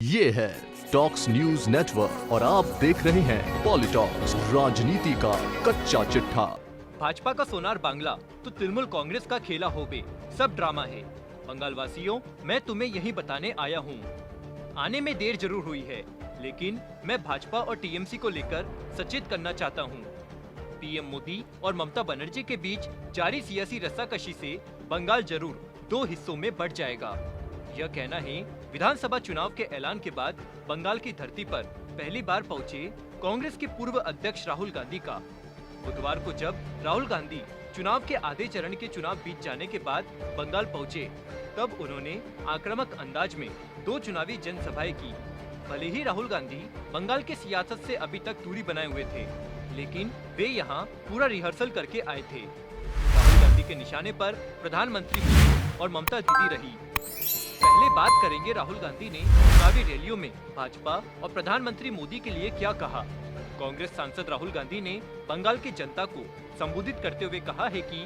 ये है talks news network और आप देख रहे हैं पॉलिटॉक्स, राजनीति का कच्चा चिट्ठा। भाजपा का सोनार बांग्ला तो तृणमूल कांग्रेस का खेला होबे, सब ड्रामा है। बंगाल वासियों, मैं तुम्हें यही बताने आया हूँ। आने में देर जरूर हुई है, लेकिन मैं भाजपा और टीएमसी को लेकर सचेत करना चाहता हूँ। पीएम मोदी और ममता बनर्जी के बीच जारी सियासी रस्साकशी से बंगाल जरूर दो हिस्सों में बढ़ जाएगा। यह कहना है विधानसभा चुनाव के ऐलान के बाद बंगाल की धरती पर पहली बार पहुंचे कांग्रेस के पूर्व अध्यक्ष राहुल गांधी का। बुधवार को जब राहुल गांधी चुनाव के आधे चरण के चुनाव बीत जाने के बाद बंगाल पहुंचे, तब उन्होंने आक्रामक अंदाज में दो चुनावी जनसभाएं की। भले ही राहुल गांधी बंगाल के सियासत से अभी तक दूरी बनाए हुए थे, लेकिन वे यहाँ पूरा रिहर्सल करके आए थे। राहुल गांधी के निशाने पर प्रधानमंत्री मोदी और ममता दीदी रही। पहले बात करेंगे राहुल गांधी ने चुनावी रैलियों में भाजपा और प्रधानमंत्री मोदी के लिए क्या कहा। कांग्रेस सांसद राहुल गांधी ने बंगाल की जनता को संबोधित करते हुए कहा है कि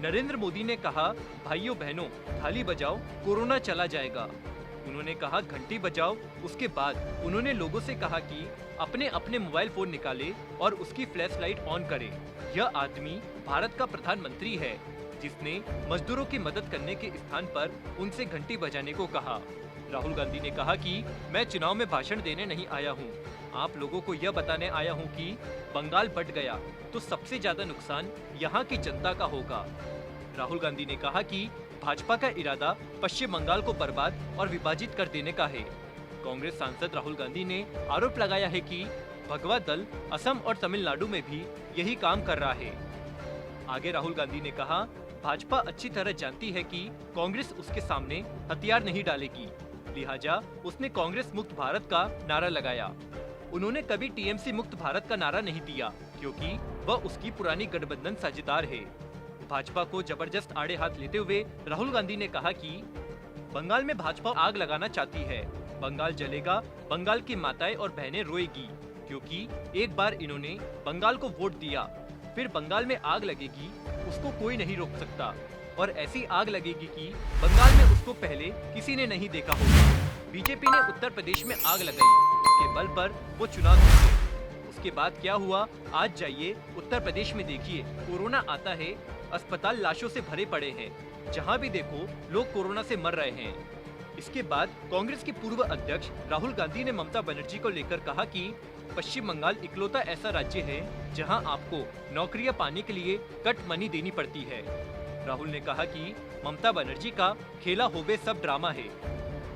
नरेंद्र मोदी ने कहा, भाइयों बहनों थाली बजाओ, कोरोना चला जाएगा। उन्होंने कहा घंटी बजाओ। उसके बाद उन्होंने लोगों से कहा कि अपने अपने मोबाइल फोन निकाले और उसकी फ्लैश लाइट ऑन करे। यह आदमी भारत का प्रधानमंत्री है, जिसने मजदूरों की मदद करने के स्थान पर उनसे घंटी बजाने को कहा। राहुल गांधी ने कहा कि मैं चुनाव में भाषण देने नहीं आया हूं, आप लोगों को यह बताने आया हूं कि बंगाल बट गया तो सबसे ज्यादा नुकसान यहां की जनता का होगा। राहुल गांधी ने कहा कि भाजपा का इरादा पश्चिम बंगाल को बर्बाद और विभाजित कर देने का है। कांग्रेस सांसद राहुल गांधी ने आरोप लगाया है कि भगवा दल असम और तमिलनाडु में भी यही काम कर रहा है। आगे राहुल गांधी ने कहा, भाजपा अच्छी तरह जानती है कि कांग्रेस उसके सामने हथियार नहीं डालेगी, लिहाजा उसने कांग्रेस मुक्त भारत का नारा लगाया। उन्होंने कभी टीएमसी मुक्त भारत का नारा नहीं दिया, क्योंकि वह उसकी पुरानी गठबंधन साझेदार है। भाजपा को जबरदस्त आड़े हाथ लेते हुए राहुल गांधी ने कहा कि बंगाल में भाजपा आग लगाना चाहती है, बंगाल जलेगा, बंगाल की माताएं और बहनें रोएगी, क्योंकि एक बार इन्होंने बंगाल को वोट दिया, फिर बंगाल में आग लगेगी, उसको कोई नहीं रोक सकता। और ऐसी आग लगेगी कि बंगाल में उसको पहले किसी ने नहीं देखा होगा। बीजेपी ने उत्तर प्रदेश में आग लगाई, उसके बल पर वो चुनाव जीते। उसके बाद क्या हुआ, आज जाइए उत्तर प्रदेश में देखिए, कोरोना आता है, अस्पताल लाशों से भरे पड़े हैं, जहाँ भी देखो लोग कोरोना से मर रहे हैं। इसके बाद कांग्रेस के पूर्व अध्यक्ष राहुल गांधी ने ममता बनर्जी को लेकर कहा कि पश्चिम बंगाल इकलौता ऐसा राज्य है जहां आपको नौकरियां पाने के लिए कट मनी देनी पड़ती है। राहुल ने कहा कि ममता बनर्जी का खेला होबे सब ड्रामा है।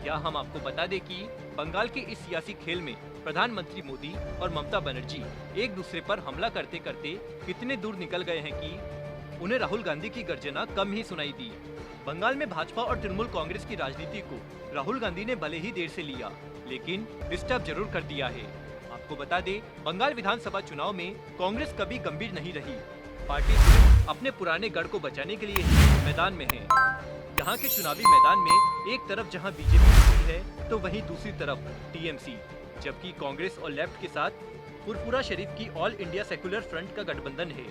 क्या हम आपको बता दें कि बंगाल के इस सियासी खेल में प्रधानमंत्री मोदी और ममता बनर्जी एक दूसरे पर हमला करते करते कितने दूर निकल गए हैं कि उन्हें राहुल गांधी की गर्जना कम ही सुनाई दी। बंगाल में भाजपा और तृणमूल कांग्रेस की राजनीति को राहुल गांधी ने भले ही देर से लिया, लेकिन डिस्टर्ब जरूर कर दिया है। आपको बता दें, बंगाल विधानसभा चुनाव में कांग्रेस कभी गंभीर नहीं रही। पार्टी सिर्फ अपने पुराने गढ़ को बचाने के लिए ही मैदान में है। यहाँ के चुनावी मैदान में एक तरफ जहाँ बीजेपी जीती है, तो वहीं दूसरी तरफ टीएमसी, जबकि कांग्रेस और लेफ्ट के साथ फुरफुरा शरीफ की ऑल इंडिया सेकुलर फ्रंट का गठबंधन है।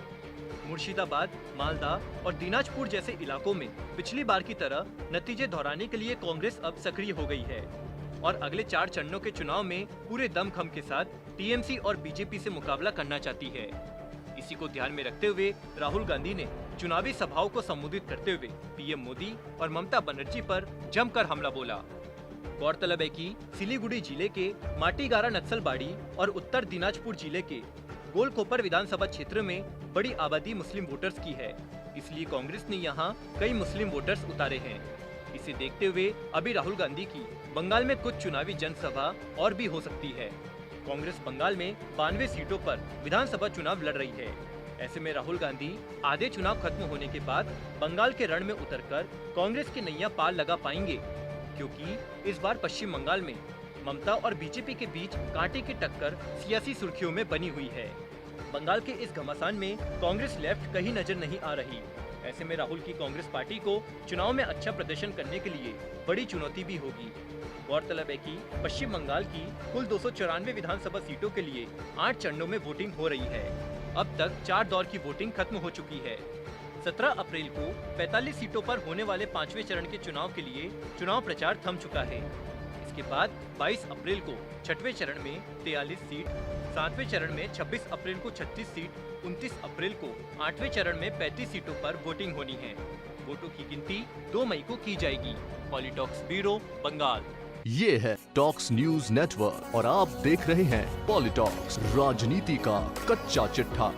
मुर्शिदाबाद, मालदा और दिनाजपुर जैसे इलाकों में पिछली बार की तरह नतीजे दोहराने के लिए कांग्रेस अब सक्रिय हो गई है और अगले 4 चरणों के चुनाव में पूरे दमखम के साथ टीएमसी और बीजेपी से मुकाबला करना चाहती है। इसी को ध्यान में रखते हुए राहुल गांधी ने चुनावी सभाओं को संबोधित करते हुए पीएम मोदी और ममता बनर्जी पर जमकर हमला बोला। गौरतलब है कि सिलीगुड़ी जिले के माटीगारा नक्सलबाड़ी और उत्तर दिनाजपुर जिले के गोलकोपर विधानसभा क्षेत्र में बड़ी आबादी मुस्लिम वोटर्स की है, इसलिए कांग्रेस ने यहाँ कई मुस्लिम वोटर्स उतारे हैं। इसे देखते हुए अभी राहुल गांधी की बंगाल में कुछ चुनावी जनसभा और भी हो सकती है। कांग्रेस बंगाल में 92 सीटों पर विधानसभा चुनाव लड़ रही है। ऐसे में राहुल गांधी आधे चुनाव खत्म होने के बाद बंगाल के रण में उतरकर कांग्रेस की नैया पार लगा पाएंगे, क्योंकि इस बार पश्चिम बंगाल में ममता और बीजेपी के बीच कांटे की टक्कर सियासी सुर्खियों में बनी हुई है। बंगाल के इस घमासान में कांग्रेस लेफ्ट कहीं नजर नहीं आ रही। ऐसे में राहुल की कांग्रेस पार्टी को चुनाव में अच्छा प्रदर्शन करने के लिए बड़ी चुनौती भी होगी। गौरतलब है कि पश्चिम बंगाल की कुल 294 विधानसभा सीटों के लिए 8 चरणों में वोटिंग हो रही है। अब तक 4 दौर की वोटिंग खत्म हो चुकी है। 17 अप्रैल को 45 सीटों पर होने वाले 5वें चरण के चुनाव के लिए चुनाव प्रचार थम चुका है। इसके बाद 22 अप्रैल को छठवें चरण में 43 सीट, 7वें चरण में 26 अप्रैल को 36 सीट, 29 अप्रैल को 8वें चरण में 35 सीटों पर वोटिंग होनी है। वोटों की गिनती 2 मई को की जाएगी। पॉलिटॉक्स ब्यूरो, बंगाल। ये है टॉक्स न्यूज नेटवर्क और आप देख रहे हैं पॉलिटॉक्स, राजनीति का कच्चा चिट्ठा।